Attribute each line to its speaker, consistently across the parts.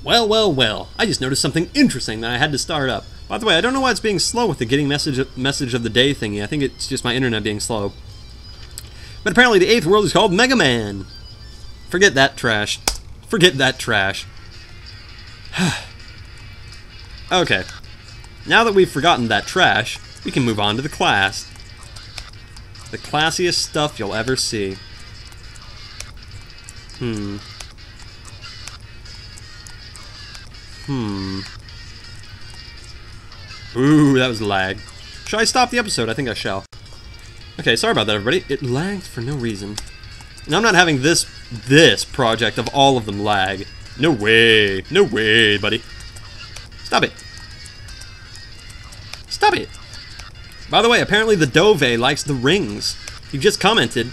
Speaker 1: Well, well, well. I just noticed something interesting that I had to start up. By the way, I don't know why it's being slow with the getting message of the day thingy. I think it's just my internet being slow. But apparently the 8th world is called Mega Man. Forget that trash. Forget that trash. Okay. Now that we've forgotten that trash, we can move on to the class. The classiest stuff you'll ever see. Ooh, that was lag. Should I stop the episode? I think I shall. Okay, sorry about that, everybody. It lagged for no reason. And I'm not having this project of all of them lag. No way. No way, buddy. Stop it. Stop it. By the way, apparently the Dove likes the rings. He just commented.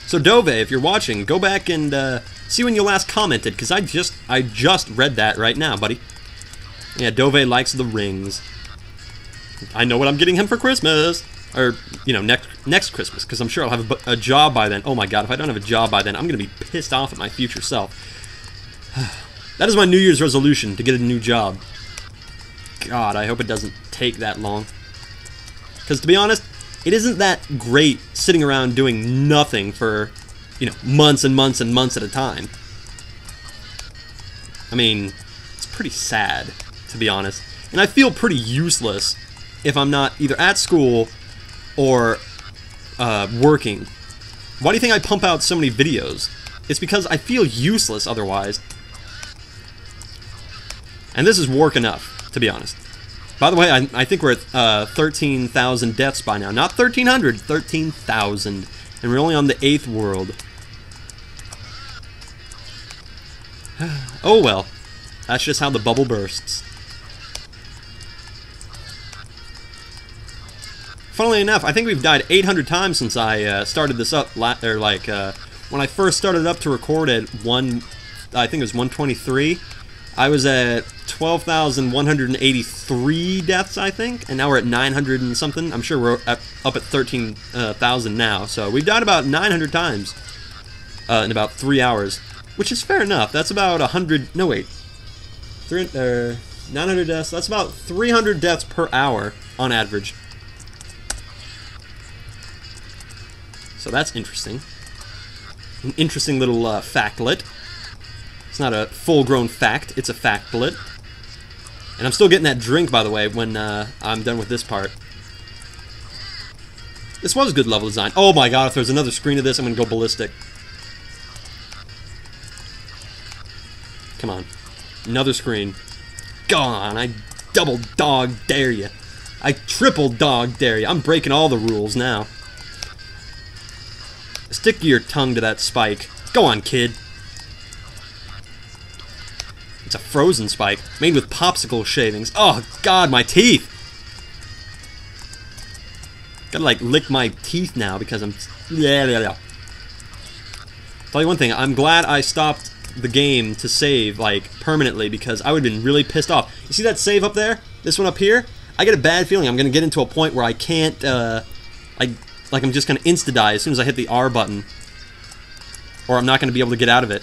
Speaker 1: So Dove, if you're watching, go back and see when you last commented, because I just read that right now, buddy. Yeah, Dove likes the rings. I know what I'm getting him for Christmas. Or, you know, next Christmas, because I'm sure I'll have a job by then. Oh my god, if I don't have a job by then, I'm going to be pissed off at my future self. That is my New Year's resolution, to get a new job. God, I hope it doesn't take that long. Because, to be honest, it isn't that great sitting around doing nothing for, you know, months and months and months at a time. I mean, it's pretty sad, to be honest. And I feel pretty useless if I'm not either at school or working. Why do you think I pump out so many videos? It's because I feel useless otherwise. And this is work enough, to be honest. By the way, I think we're at 13,000 deaths by now. Not 1,300, 13,000. And we're only on the 8th world. Oh well. That's just how the bubble bursts. Funnily enough, I think we've died 800 times since I started this up, when I first started up to record at I think it was 123, I was at 12,183 deaths, I think, and now we're at 900 and something. I'm sure we're up at 13,000 now, so we've died about 900 times in about 3 hours, which is fair enough. That's about 100, no wait, 900 deaths, that's about 300 deaths per hour on average. So that's interesting. An interesting little factlet. It's not a full-grown fact, it's a factlet. And I'm still getting that drink, by the way, when I'm done with this part. This was good level design. Oh my god, if there's another screen of this, I'm gonna go ballistic. Come on. Another screen. Go on, I double dog dare you. I triple dog dare you. I'm breaking all the rules now. Stick your tongue to that spike. Go on, kid. It's a frozen spike, made with popsicle shavings. Oh, God, my teeth! Gotta, like, lick my teeth now because I'm... Tell you one thing, I'm glad I stopped the game to save, like, permanently, because I would have been really pissed off. You see that save up there? This one up here? I get a bad feeling I'm gonna get into a point where I can't, like I'm just going to insta-die as soon as I hit the R button. Or I'm not going to be able to get out of it.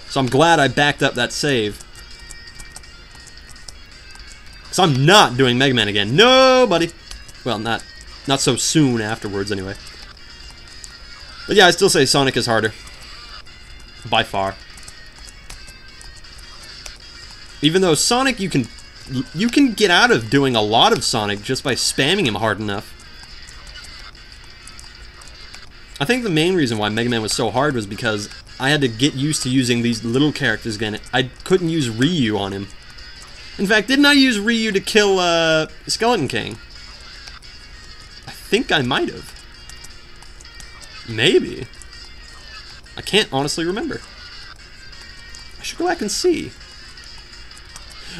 Speaker 1: So I'm glad I backed up that save. Because I'm not doing Mega Man again. No, buddy. Well, not so soon afterwards, anyway. But yeah, I still say Sonic is harder. By far. Even though Sonic, you can get out of doing a lot of Sonic just by spamming him hard enough. I think the main reason why Mega Man was so hard was because I had to get used to using these little characters again. I couldn't use Ryu on him. In fact, didn't I use Ryu to kill Skeleton King? I think I might have. Maybe. I can't honestly remember. I should go back and see.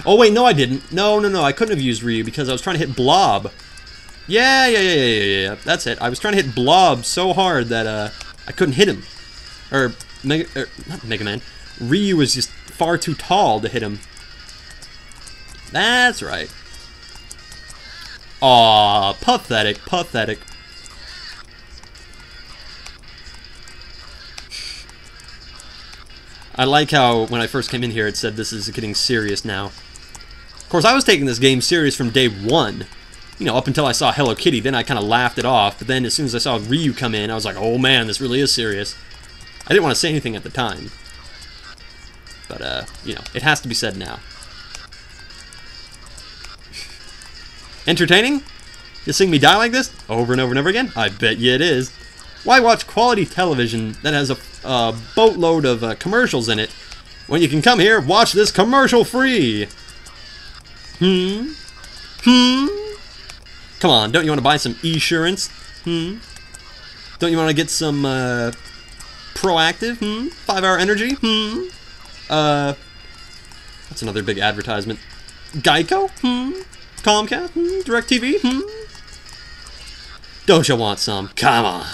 Speaker 1: Oh wait, no I didn't. No, I couldn't have used Ryu because I was trying to hit Blob. Yeah. That's it. I was trying to hit Blob so hard that I couldn't hit him. Not Mega Man. Ryu was just far too tall to hit him. That's right. Aw, pathetic, pathetic. I like how when I first came in here it said this is getting serious now. Of course, I was taking this game serious from day one. You know, up until I saw Hello Kitty, then I kind of laughed it off. But then as soon as I saw Ryu come in, I was like, oh man, this really is serious. I didn't want to say anything at the time. But, you know, it has to be said now. Entertaining? You seeing me die like this? Over and over and over again? I bet you it is. Why watch quality television that has a boatload of commercials in it when you can come here, watch this commercial free? Come on, don't you want to buy some insurance? Don't you want to get some proactive? 5-hour energy? That's another big advertisement. Geico? Comcast? DirecTV? Don't you want some? Come on.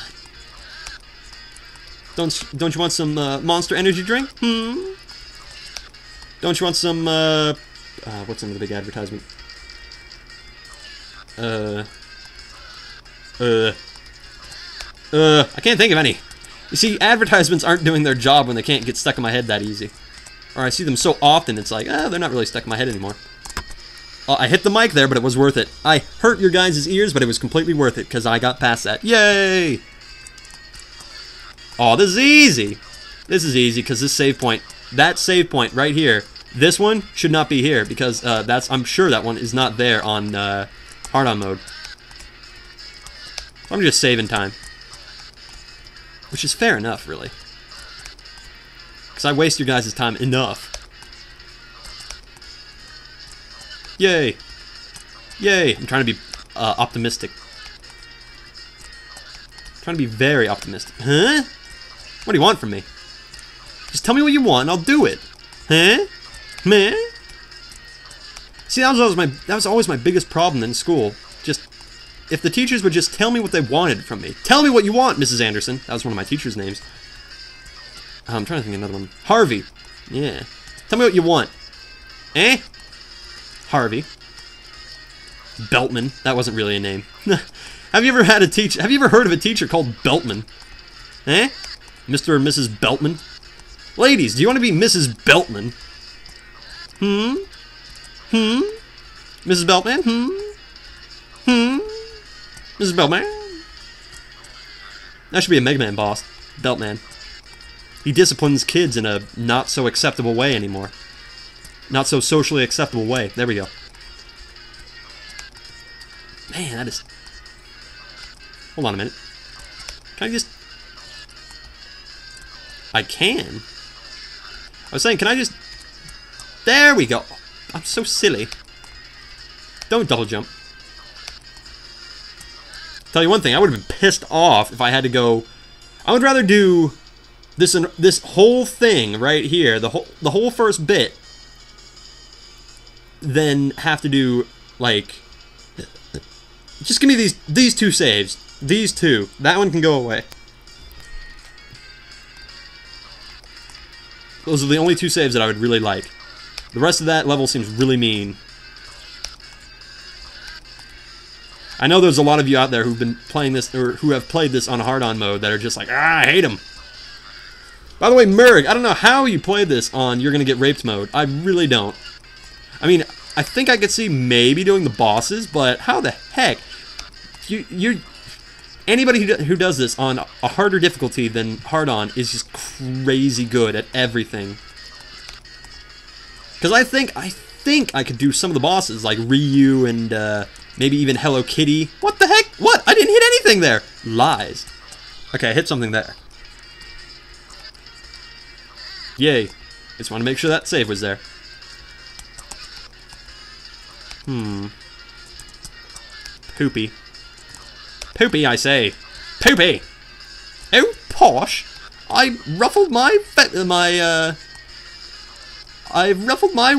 Speaker 1: Don't you want some Monster Energy drink? Don't you want some what's another big advertisement? I can't think of any. You see, advertisements aren't doing their job when they can't get stuck in my head that easy. Or I see them so often, it's like, they're not really stuck in my head anymore. I hit the mic there, but it was worth it. I hurt your guys' ears, but it was completely worth it, because I got past that. Yay! Oh, this is easy. This is easy, because this save point, that save point right here, this one should not be here, because I'm sure that one is not there on hard-on mode. I'm just saving time. Which is fair enough, really. Because I waste your guys' time enough. Yay! Yay! I'm trying to be optimistic. I'm trying to be very optimistic. Huh? What do you want from me? Just tell me what you want and I'll do it. Huh? Meh? See, that was always my biggest problem in school. Just, if the teachers would just tell me what they wanted from me. Tell me what you want, Mrs. Anderson. That was one of my teachers' names. I'm trying to think of another one. Harvey. Yeah. Tell me what you want. Eh? Harvey. Beltman. That wasn't really a name. Have you ever heard of a teacher called Beltman? Eh? Mr. or Mrs. Beltman? Ladies, do you want to be Mrs. Beltman? Mrs. Beltman? Mrs. Beltman? That should be a Mega Man boss. Beltman. He disciplines kids in a not so acceptable way anymore. Not so socially acceptable way. There we go. Man, that is... Hold on a minute. Can I just... I can? I was saying, can I just... There we go. I'm so silly. Don't double jump. Tell you one thing, I would have been pissed off if I had to go... I would rather do this whole thing right here, the whole first bit, than have to do, like... Just give me these two saves. These two. That one can go away. Those are the only two saves that I would really like. The rest of that level seems really mean. I know there's a lot of you out there who've been playing this, or who have played this on hard-on mode, that are just like, I hate him. By the way, Merg, I don't know how you played this on You're Gonna Get Raped mode. I really don't. I mean, I think I could see maybe doing the bosses, but how the heck? Anybody who does this on a harder difficulty than hard-on is just crazy good at everything. Because I think I could do some of the bosses, like Ryu and maybe even Hello Kitty. What the heck? What? I didn't hit anything there. Lies. Okay, I hit something there. Yay. Just want to make sure that save was there. Poopy. Poopy, I say. Poopy! Oh, posh! I've ruffled my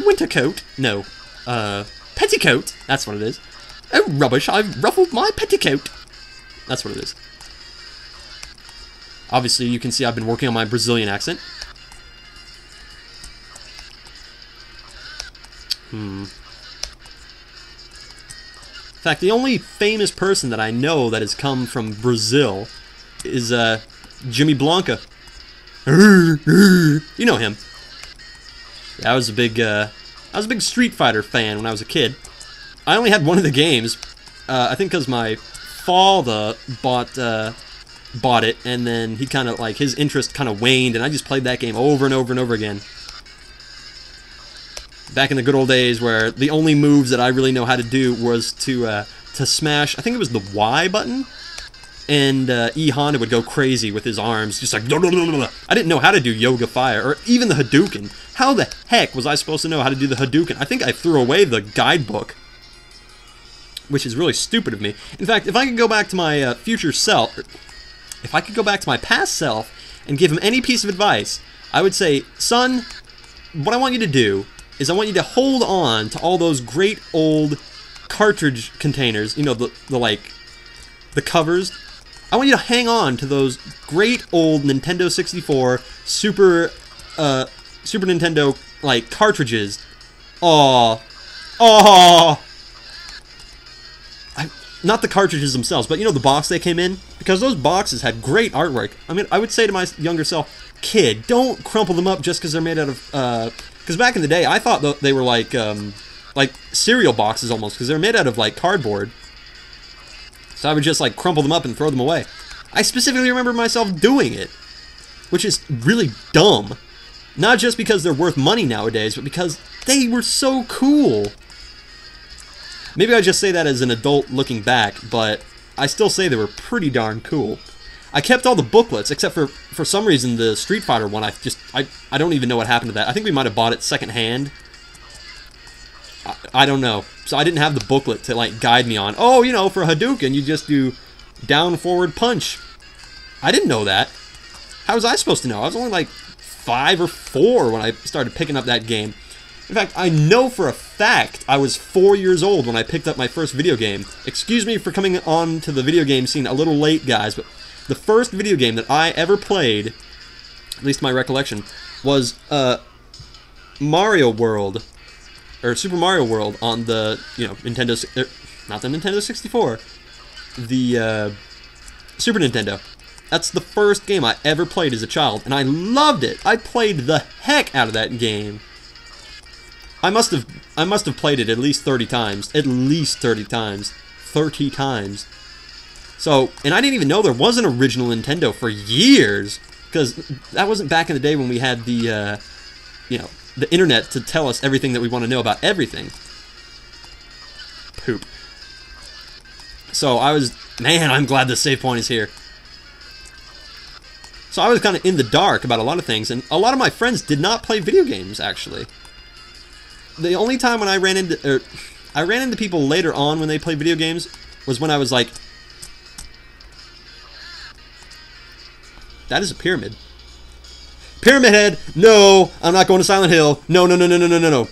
Speaker 1: winter coat. No. Petticoat. That's what it is. Oh, rubbish, I've ruffled my petticoat. That's what it is. Obviously, you can see I've been working on my Brazilian accent. In fact, the only famous person that I know that has come from Brazil is Jimmy Blanca. You know him. Yeah, I was a big Street Fighter fan when I was a kid. I only had one of the games, I think because my father bought it, and then he kind of, like, his interest kind of waned, and I just played that game over and over and over again. Back in the good old days where the only moves that I really know how to do was to smash, I think it was the Y button, and E Honda would go crazy with his arms, just like, I didn't know how to do Yoga Fire, or even the Hadouken. How the heck was I supposed to know how to do the Hadouken? I think I threw away the guidebook, which is really stupid of me. In fact, if I could go back to my future self, if I could go back to my past self and give him any piece of advice, I would say, son, what I want you to do is I want you to hold on to all those great old cartridge containers, you know, the covers. I want you to hang on to those great old Nintendo 64, Super Nintendo, like, cartridges. Aww. Aww. Not the cartridges themselves, but you know the box they came in? Because those boxes had great artwork. I mean, I would say to my younger self, kid, don't crumple them up just because they're made out of, because back in the day, I thought they were like cereal boxes almost, because they're made out of, like, cardboard. So I would just, like, crumple them up and throw them away. I specifically remember myself doing it, which is really dumb. Not just because they're worth money nowadays, but because they were so cool. Maybe I just say that as an adult looking back, but I still say they were pretty darn cool. I kept all the booklets, except for some reason, the Street Fighter one, I don't even know what happened to that. I think we might have bought it secondhand. I don't know. So I didn't have the booklet to, like, guide me on, oh, you know, for Hadouken, you just do down, forward, punch. I didn't know that. How was I supposed to know? I was only, like, 5 or 4 when I started picking up that game. In fact, I know for a fact I was 4 years old when I picked up my first video game. Excuse me for coming on to the video game scene a little late, guys, but the first video game that I ever played, at least my recollection, was Mario World, or Super Mario World on the, you know, not the Nintendo 64, the Super Nintendo. That's the first game I ever played as a child, and I loved it. I played the heck out of that game. I must have played it at least 30 times. At least 30 times. 30 times. So, and I didn't even know there was an original Nintendo for years, because that wasn't back in the day when we had the, you know, the internet to tell us everything that we want to know about everything. Poop. So man, I'm glad the save point is here. So I was kind of in the dark about a lot of things, and a lot of my friends did not play video games, actually. The only time when I ran into people later on when they played video games was when I was like, that is a pyramid. Pyramid Head! No! I'm not going to Silent Hill! No, no, no, no, no, no, no, no.